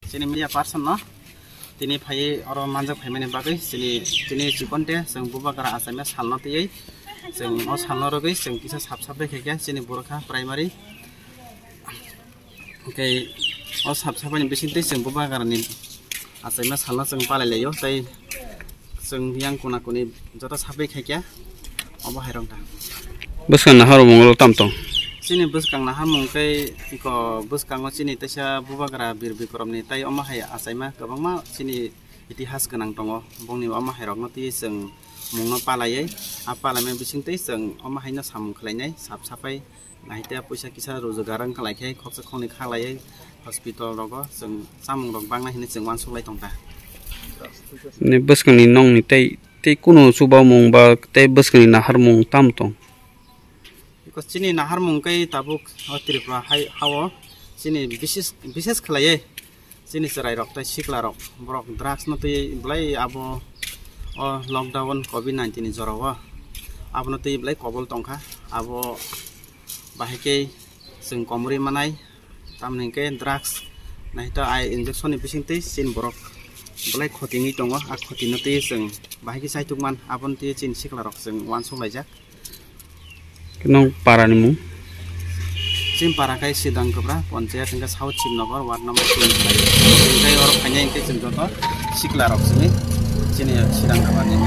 Sini media person no. Tini phai oro manjak phai mane bagai tini chikonte sing bubakara asame salno tiyai sing o salno rogai sing kisa sap bai khaikya sini borokha primary okay o sap ni bisinte sing bubakara ni asame salno sing palai layo tai sing yang kuna kuni jota sap bai khaikya obo hairong ta buskan nahar mongol tamtong sini buskang nahar mongkai iko buskango sini taisa bubakara bir bikrom ni tai oma hai asaima kabangma sini itihas ganang tongo bongni oma hairok no ti sing mungno palai apalame bisingte sing oma haina samung khlainai sap sapai naite puisa kisa rojogarang khlaikhai khoksa khoni khalai hospital rogo sing samung rok bangna hini sing wan sulai tongta ne buskan ni nong ni tai kuno suba mong ba tai buskan ni nahar mong tamtong sini nahar mungkai tabuk tripura hawo sini bises khlaiye sini serai rok tai sikla rok borok drugs no tei blai abo o lockdown covid-19 ni jorowa abo no tei blai kobol tongkha abo bahike sing komri manai tamningke drugs naita ai injection ni bisingte sin borok blai khotingi tongo a khoti no tei sing bahike saitukman abon tei chin sikla rok sing wansung laijak kenong parani mung Sim parakai sidang kebra pontiat hingga South Chimnogor ward nomor 3 hingga orang hanya yang ke Jemjoto siklarok sini sidang kabarnya